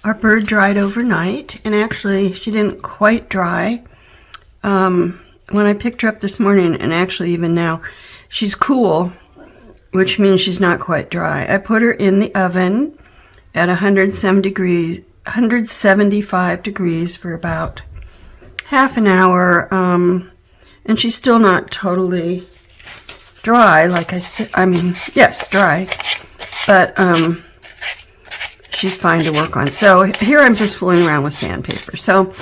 Our bird dried overnight, and actually she didn't quite dry. When I picked her up this morning, and actually even now, she's cool, which means she's not quite dry. I put her in the oven at 175 degrees for about half an hour, and she's still not totally dry, like I said. I mean, yes, dry, but she's fine to work on. So here I'm just fooling around with sandpaper. So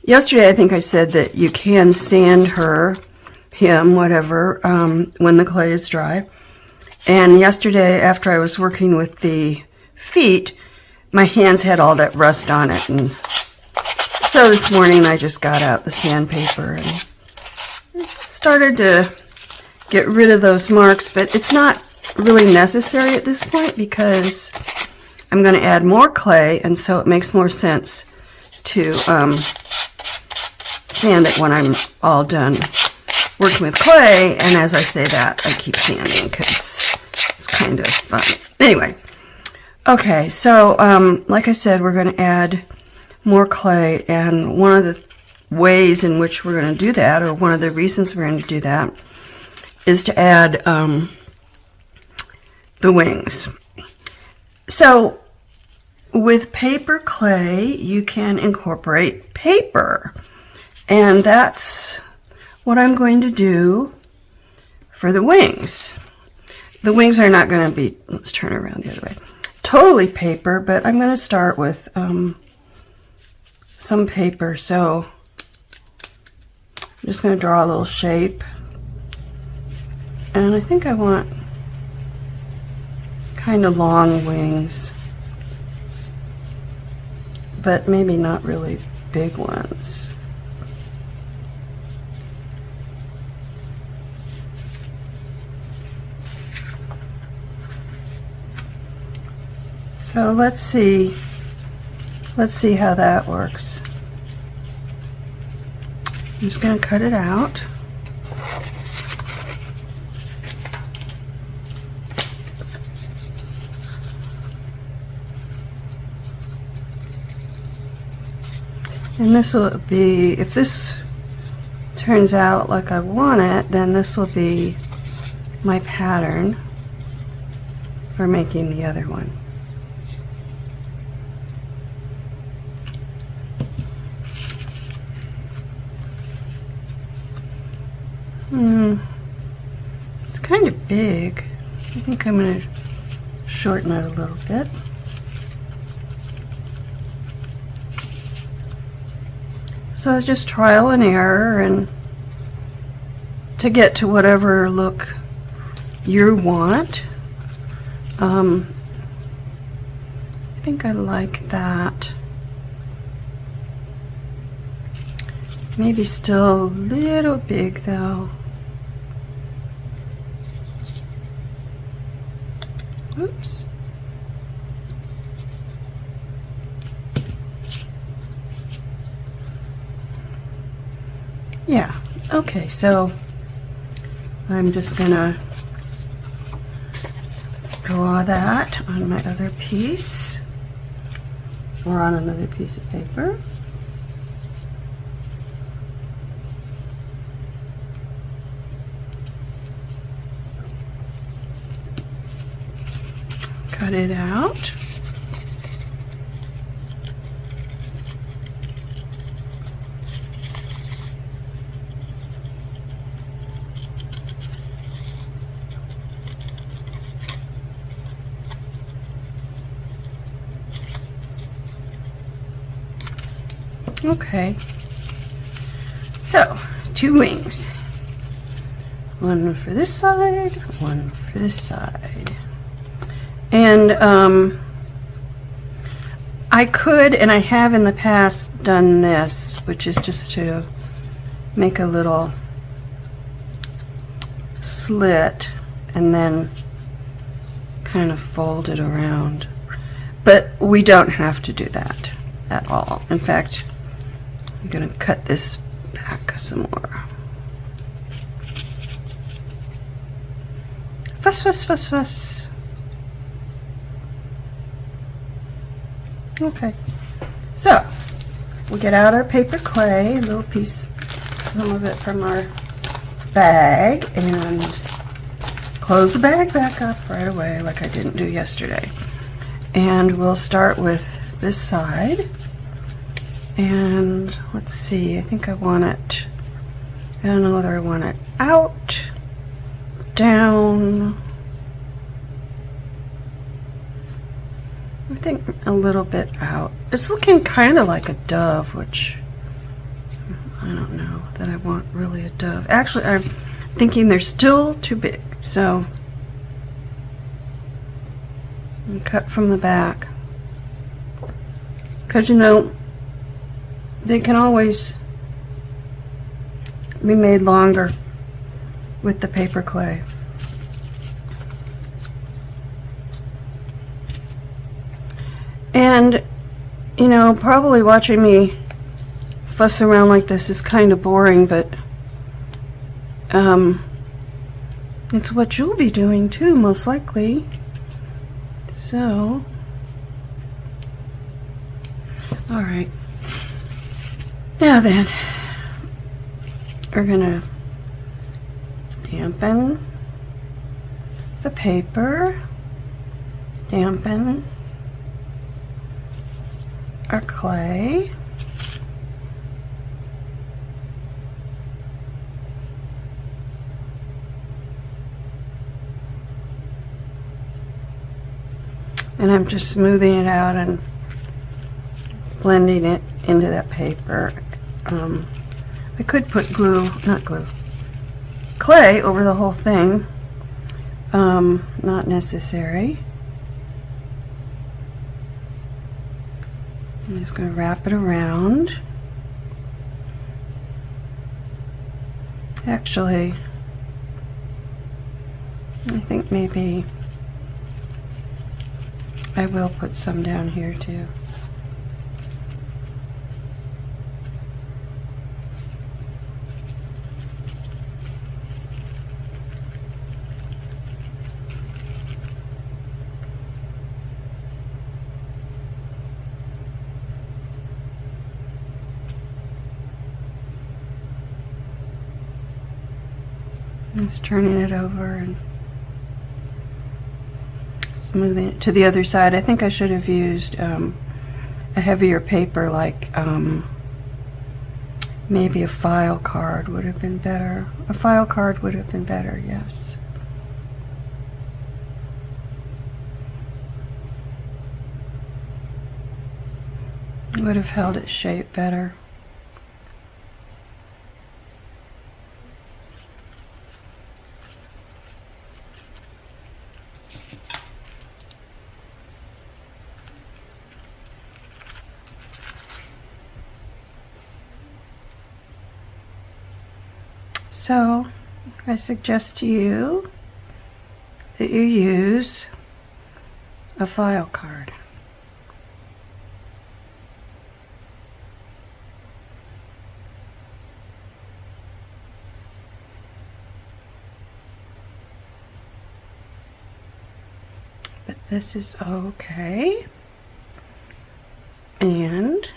yesterday I think I said that you can sand him, whatever, when the clay is dry. And yesterday, after I was working with the feet, my hands had all that rust on it, and so this morning I just got out the sandpaper and started to get rid of those marks, but it's not really necessary at this point because I'm going to add more clay, and so it makes more sense to sand it when I'm all done working with clay. And as I say that, I keep sanding because it's kind of fun. Anyway, okay, so like I said, we're going to add more clay, and one of the ways in which we're going to do that, or one of the reasons we're going to do that, is to add the wings. So with paper clay, you can incorporate paper, and that's what I'm going to do for the wings. The wings are not going to be, let's turn it around the other way, totally paper, but I'm going to start with some paper. So I'm just going to draw a little shape, and I think I want kind of long wings, but maybe not really big ones. So let's see how that works. I'm just going to cut it out. And this will be, if this turns out like I want it, then this will be my pattern for making the other one. It's kind of big. I think I'm going to shorten it a little bit. So just trial and error, and to get to whatever look you want. I think I like that. Maybe still a little big though. Oops. Yeah, okay, so I'm just gonna draw that on my other piece, or on another piece of paper. Cut it out. Okay, so 2 wings. One for this side, one for this side. And I could, and I have in the past done this, which is just to make a little slit and then kind of fold it around. But we don't have to do that at all. In fact, I'm going to cut this back some more. Fuss, fuss, fuss, fuss. Okay, So we'll get out our paper clay, a little piece, some of it from our bag, and close the bag back up right away like I didn't do yesterday. And we'll start with this side. And let's see, I think I want it, I don't know whether I want it out, down, I think a little bit out. It's looking kind of like a dove, which I don't know that I want really a dove. Actually, I'm thinking they're still too big, so I'm cut from the back. Because you know, they can always be made longer with the paper clay. And, you know, probably watching me fuss around like this is kind of boring, but it's what you'll be doing too, most likely. So, all right. Now then, we're gonna dampen the paper, dampen our clay, and I'm just smoothing it out and blending it into that paper. I could put clay over the whole thing. Not necessary. I'm just going to wrap it around. Actually, I think maybe I will put some down here too. Just turning it over and smoothing it to the other side. I think I should have used a heavier paper, like maybe a file card would have been better. A file card would have been better, yes. It would have held its shape better. So I suggest to you that you use a file card. But this is okay. And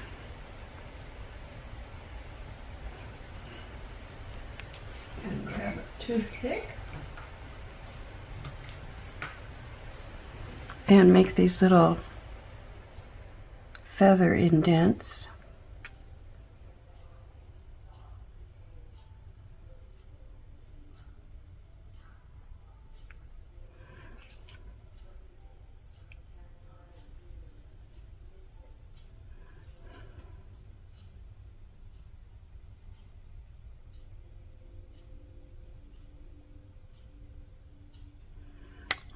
grab a toothpick and make these little feather indents.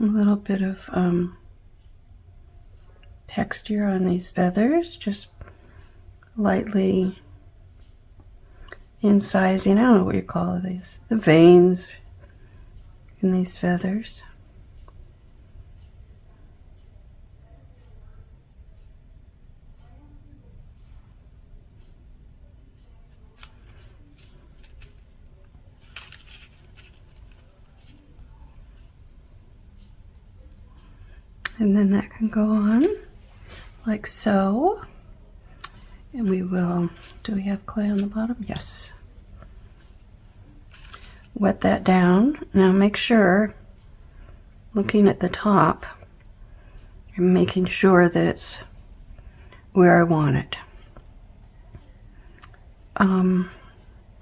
A little bit of texture on these feathers, just lightly incising. I don't know what you call these, the veins in these feathers. And then that can go on like so. And we will, do we have clay on the bottom? Yes. Wet that down. Now make sure, looking at the top, and making sure that it's where I want it.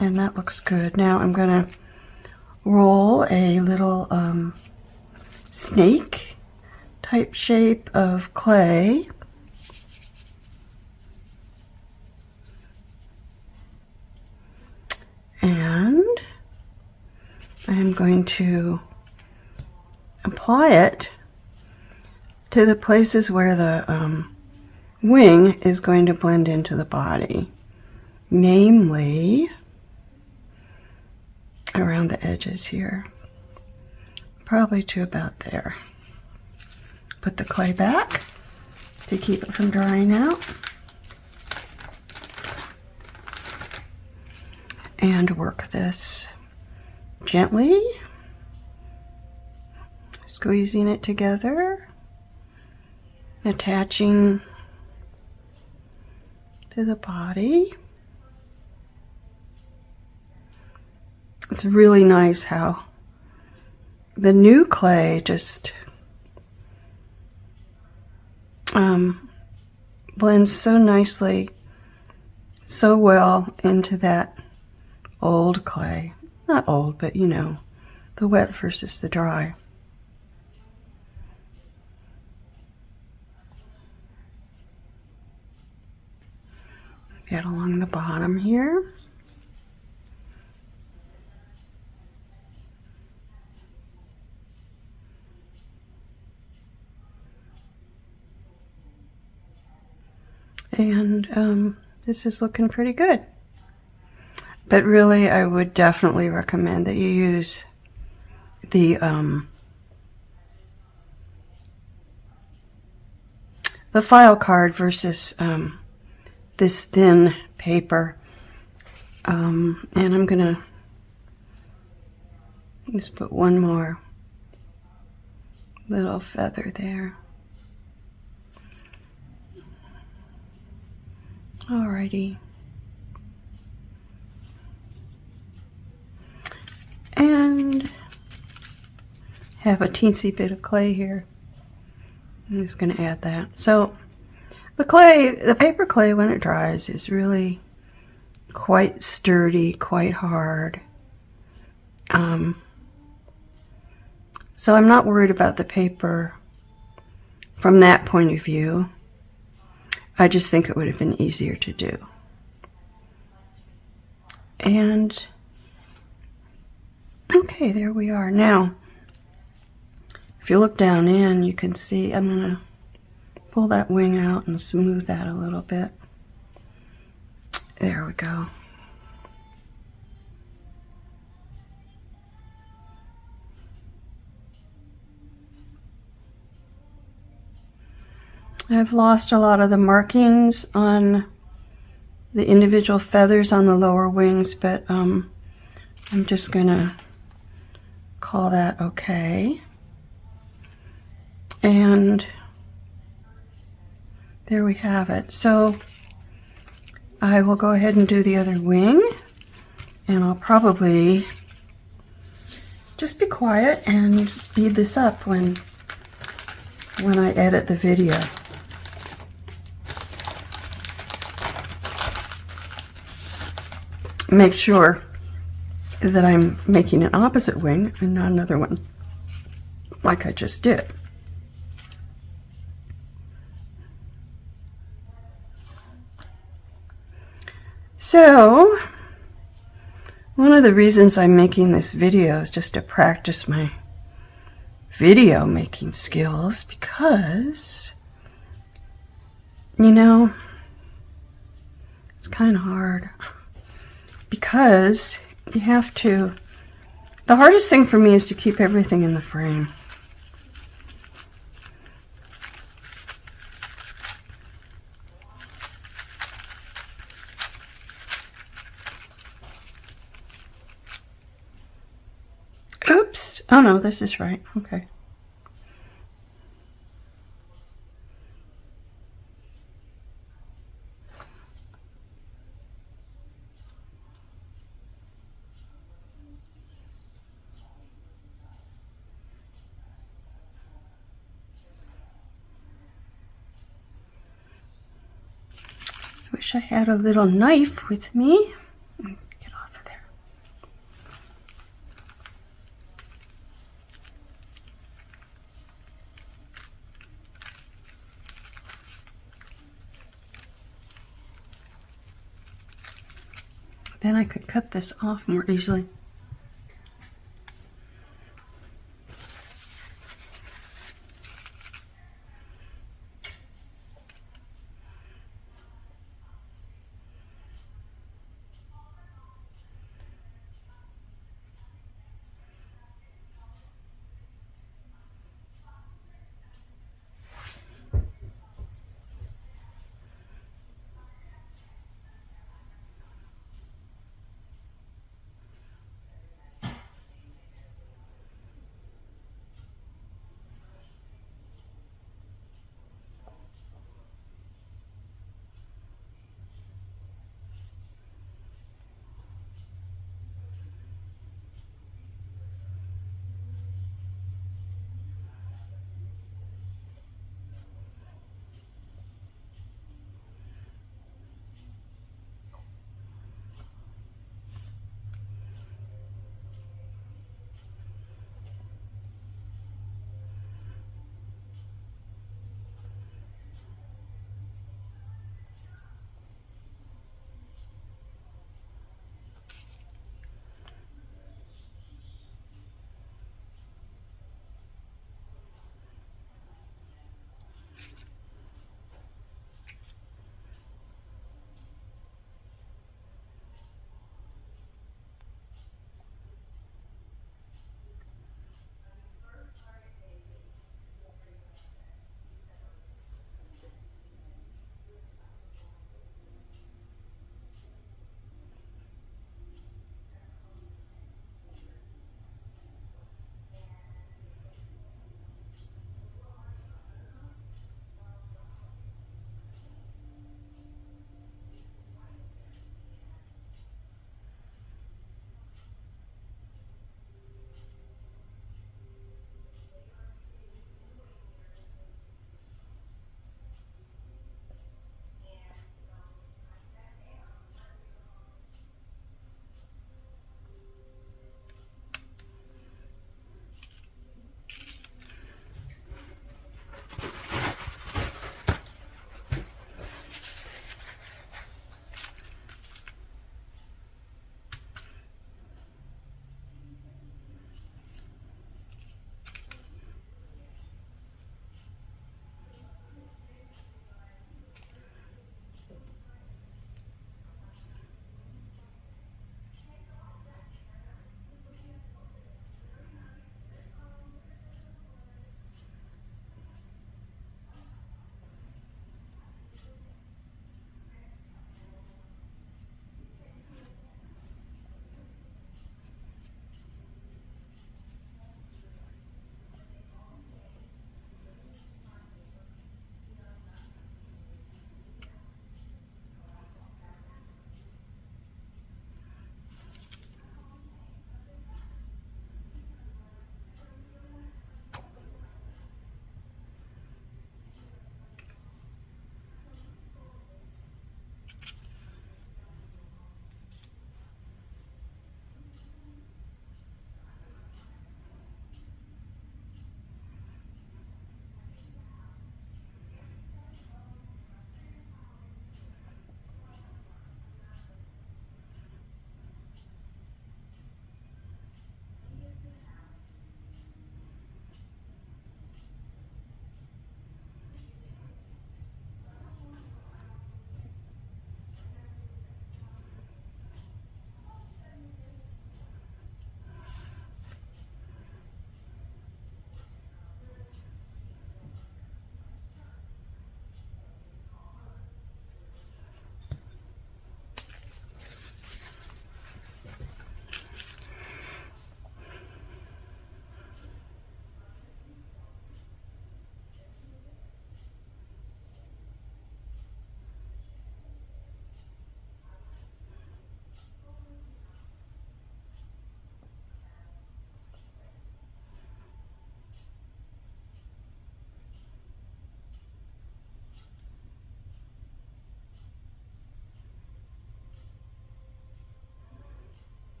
And that looks good. Now I'm going to roll a little snake type shape of clay. And I'm going to apply it to the places where the wing is going to blend into the body, namely around the edges here, probably to about there. Put the clay back to keep it from drying out, and work this gently, squeezing it together, attaching to the body. It's really nice how the new clay just blends so nicely, so well into that old clay. Not old, but you know, the wet versus the dry. Get along the bottom here. And this is looking pretty good. But really, I would definitely recommend that you use the file card versus this thin paper. And I'm gonna just put one more little feather there. Alrighty. And have a teensy bit of clay here. I'm just going to add that. So the clay, the paper clay, when it dries, is really quite sturdy, quite hard. So I'm not worried about the paper from that point of view. I just think it would have been easier to do. And okay, there we are. Now, if you look down in, you can see I'm going to pull that wing out and smooth that a little bit. There we go. I've lost a lot of the markings on the individual feathers on the lower wings, but I'm just going to call that okay. And there we have it. So I will go ahead and do the other wing, and I'll probably just be quiet and speed this up when I edit the video. Make sure that I'm making an opposite wing and not another one like I just did. So one of the reasons I'm making this video is just to practice my video making skills, because you know, it's kind of hard. Because you have to, the hardest thing for me is to keep everything in the frame. Oops. Oh no, this is right. Okay. Wish I had a little knife with me. Get off of there. Then I could cut this off more easily.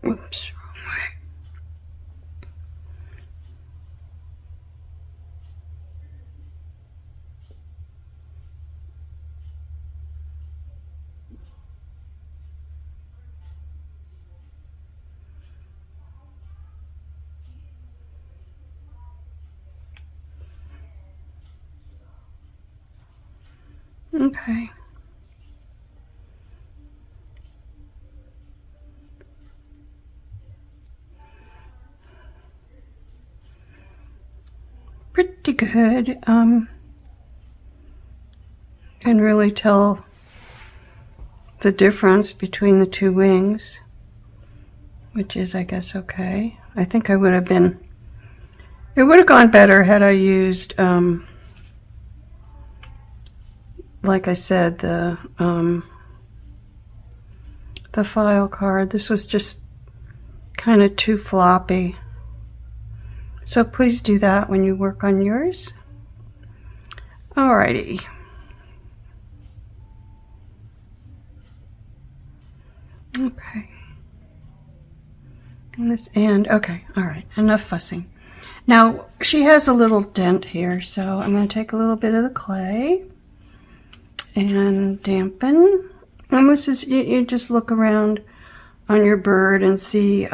Whoops, wrong way. Okay. Pretty good. Can really tell the difference between the two wings, which is, I guess, okay. I think it would have gone better had I used, like I said, the file card. This was just kind of too floppy. So please do that when you work on yours. Alrighty. Okay. And this end, okay, alright, enough fussing. Now, she has a little dent here, so I'm going to take a little bit of the clay and dampen. And this is, you just look around on your bird and see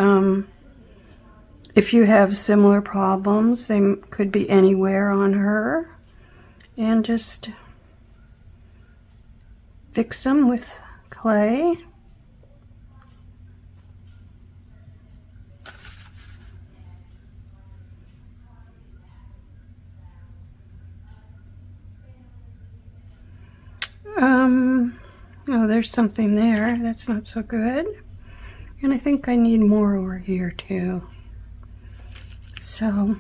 if you have similar problems. They could be anywhere on her. And just fix them with clay. Oh, there's something there. That's not so good. And I think I need more over here too. So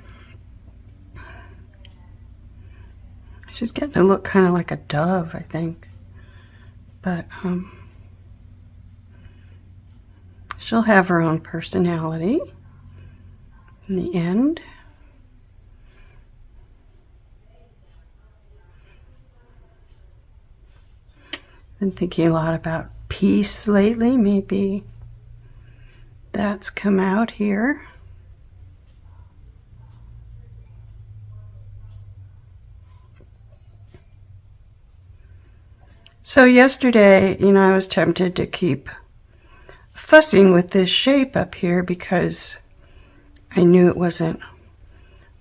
she's getting to look kind of like a dove, I think. But she'll have her own personality in the end. Been thinking a lot about peace lately. Maybe that's come out here. So yesterday, I was tempted to keep fussing with this shape up here because I knew it wasn't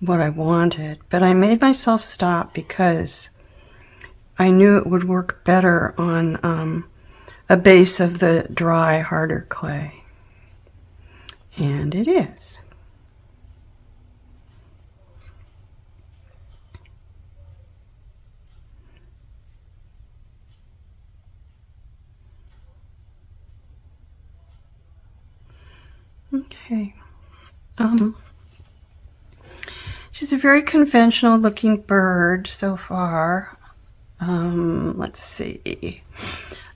what I wanted. But I made myself stop because I knew it would work better on a base of the dry, harder clay. And it is. Okay. She's a very conventional looking bird so far. Let's see.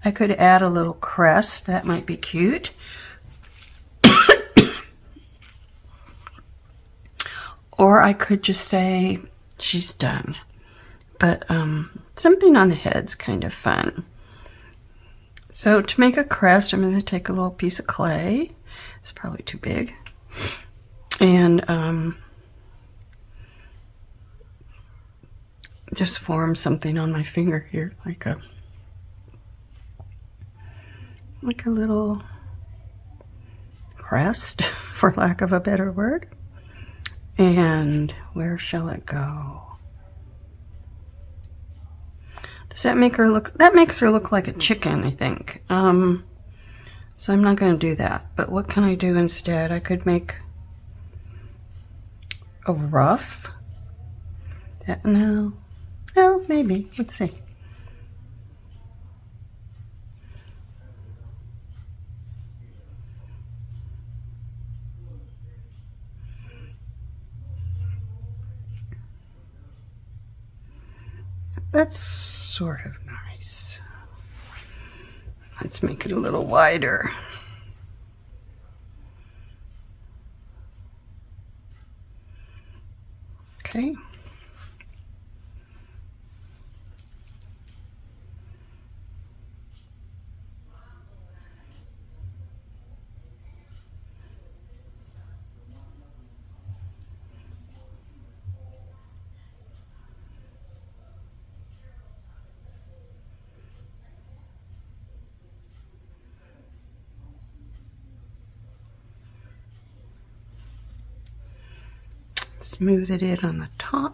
I could add a little crest. That might be cute. Or I could just say she's done. But something on the head's kind of fun. So to make a crest, I'm going to take a little piece of clay. It's probably too big. And just form something on my finger here, like a little crest, for lack of a better word. And where shall it go? Does that make her look? That makes her look like a chicken, I think. So I'm not going to do that. But what can I do instead? I could make a ruff. No. Well, maybe. Let's see. That's sort of nice. Let's make it a little wider. Okay. smooth it in on the top.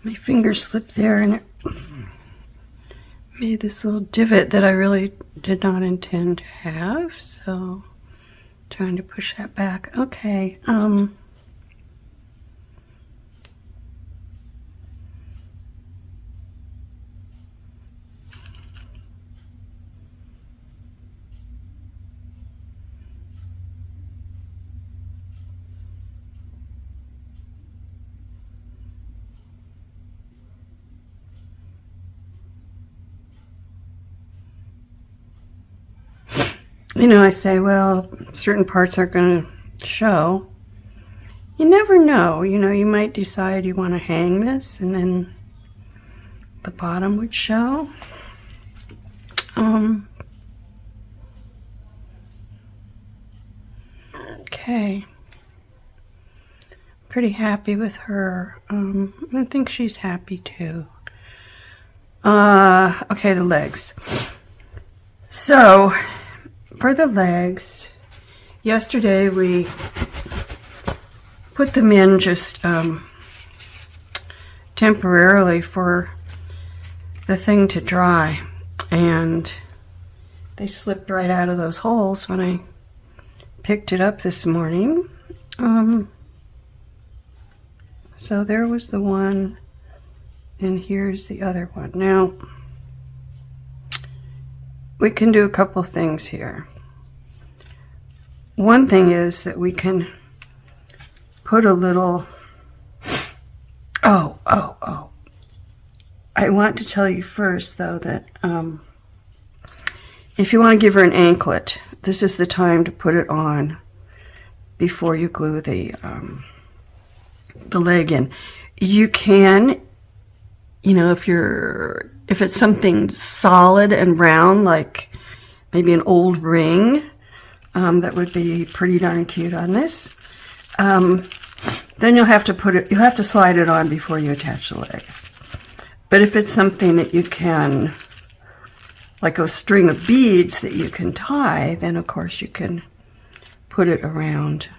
My finger slipped there and it made this little divot that I really did not intend to have, so trying to push that back. Okay, you know, I say, well, certain parts aren't going to show. You never know. You know, you might decide you want to hang this and then the bottom would show. Okay. Pretty happy with her. I think she's happy too. Okay, the legs. So, for the legs, yesterday we put them in just temporarily for the thing to dry, and they slipped right out of those holes when I picked it up this morning. So there was the one, and here's the other one. Now, we can do a couple things here. One thing is that we can put a little, I want to tell you first though that if you want to give her an anklet, this is the time to put it on before you glue the leg in. You can, you know, if it's something solid and round, like maybe an old ring, that would be pretty darn cute on this. Then you'll have to slide it on before you attach the leg. But if it's something that you can, like a string of beads that you can tie, then of course you can put it around.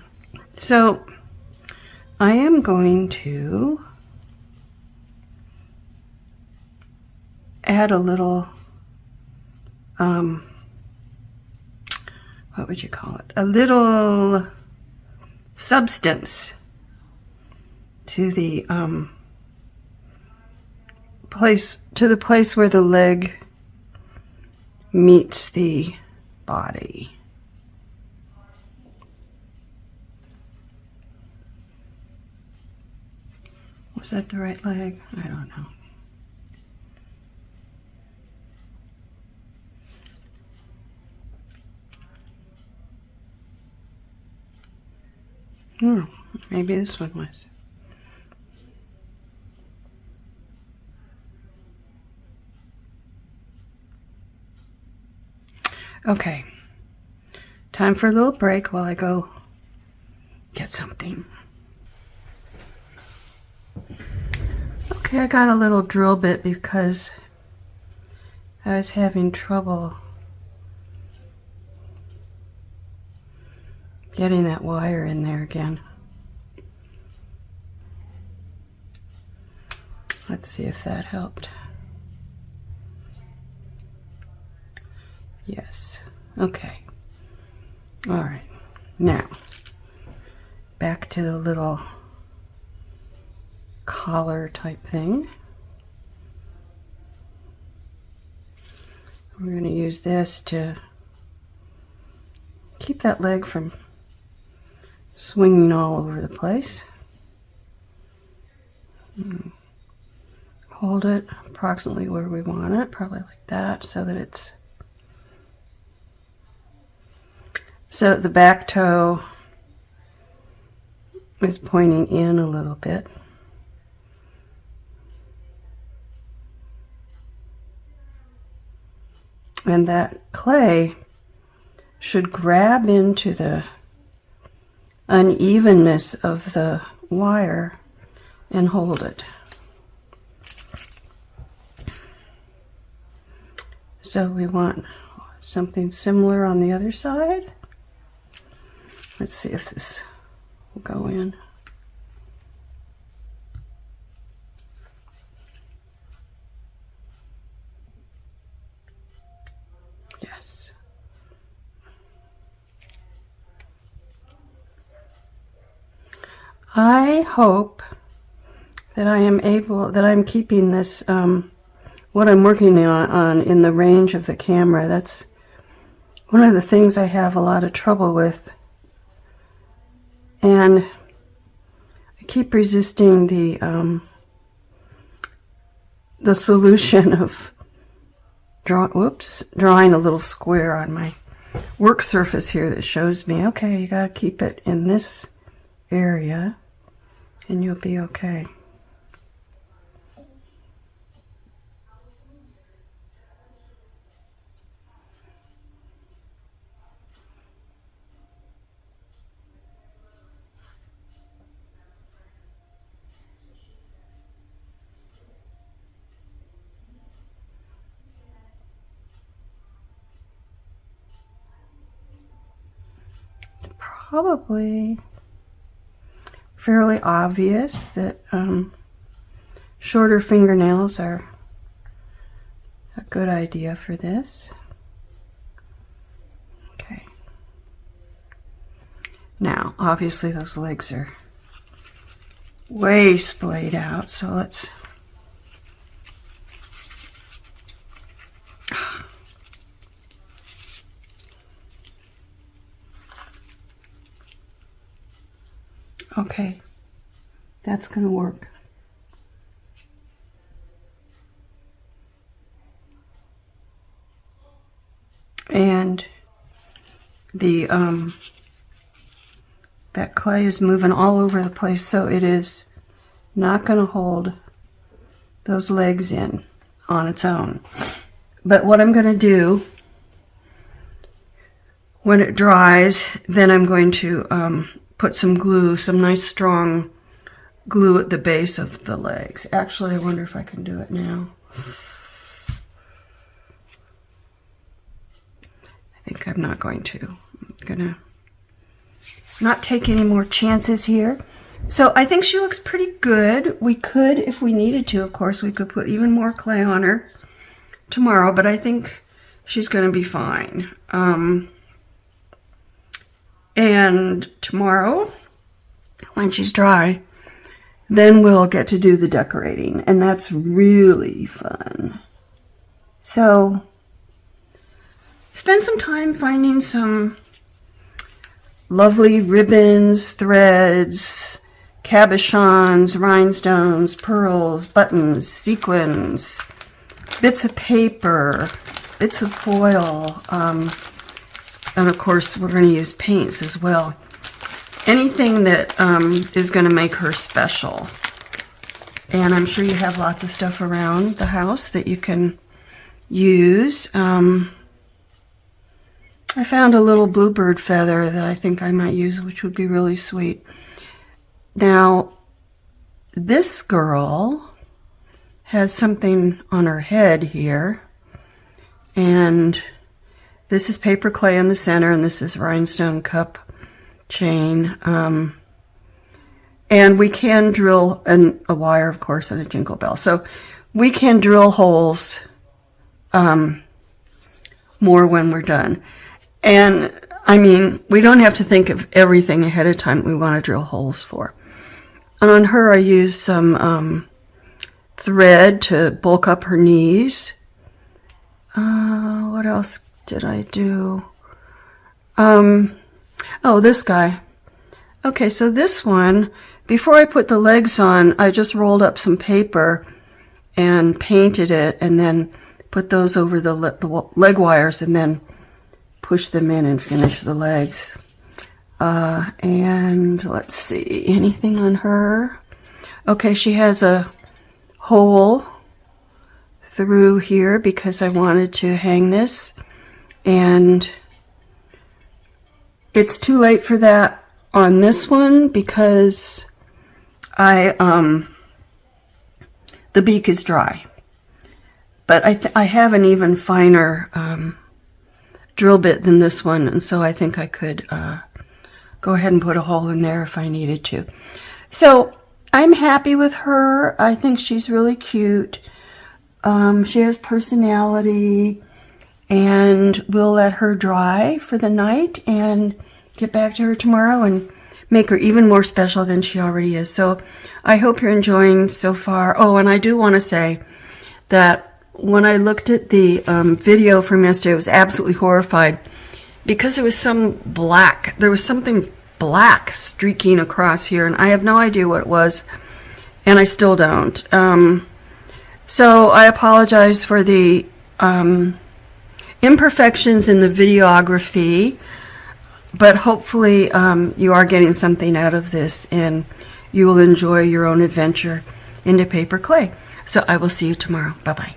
So I am going to add a little, what would you call it? A little substance to the place where the leg meets the body. Was that the right leg? I don't know. Maybe this one was. Okay, time for a little break while I go get something. Okay, I got a little drill bit because I was having trouble getting that wire in there again. Let's see if that helped. Yes. Okay. All right. Now, back to the little collar type thing. We're going to use this to keep that leg from swinging all over the place. Hold it approximately where we want it, probably like that, so that it's, so the back toe is pointing in a little bit. And that clay should grab into the unevenness of the wire and hold it. So we want something similar on the other side. Let's see if this will go in. Yes. I hope that I'm keeping this, what I'm working on in the range of the camera. That's one of the things I have a lot of trouble with. And I keep resisting the solution of drawing a little square on my work surface here that shows me, okay, you got to keep it in this area and you'll be okay. It's probably fairly obvious that shorter fingernails are a good idea for this. Okay. Now, obviously those legs are way splayed out, so let's okay, that's going to work. And the that clay is moving all over the place, so it is not going to hold those legs in on its own. But what I'm going to do when it dries, then I'm going to put some glue, some nice strong glue at the base of the legs. Actually, I wonder if I can do it now. I think I'm not going to. I'm gonna not take any more chances here. So I think she looks pretty good. We could, if we needed to, of course, we could put even more clay on her tomorrow, but I think she's gonna be fine. And tomorrow, when she's dry, then we'll get to do the decorating, and that's really fun. So, spend some time finding some lovely ribbons, threads, cabochons, rhinestones, pearls, buttons, sequins, bits of paper, bits of foil, and of course, we're going to use paints as well. Anything that is going to make her special. And I'm sure you have lots of stuff around the house that you can use. I found a little bluebird feather that I think I might use, which would be really sweet. Now, this girl has something on her head here. And this is paper clay in the center, and this is rhinestone cup chain. And we can drill a wire, of course, and a jingle bell. So we can drill holes more when we're done. And I mean, we don't have to think of everything ahead of time we want to drill holes for. And on her, I used some thread to bulk up her knees. What else did I do? Oh, this guy. Okay, so this one, before I put the legs on, I just rolled up some paper and painted it, and then put those over the leg wires, and then push them in and finish the legs. And let's see, anything on her? Okay, she has a hole through here because I wanted to hang this, and it's too late for that on this one because the beak is dry. But I have an even finer drill bit than this one, and so I think I could go ahead and put a hole in there if I needed to. So I'm happy with her. I think she's really cute. She has personality, and we'll let her dry for the night and get back to her tomorrow and make her even more special than she already is. So I hope you're enjoying so far. Oh, and I do want to say that when I looked at the video from yesterday, I was absolutely horrified because there was something black streaking across here, and I have no idea what it was, and I still don't. So I apologize for the imperfections in the videography, but hopefully you are getting something out of this, and you will enjoy your own adventure into paper clay. So I will see you tomorrow. Bye-bye.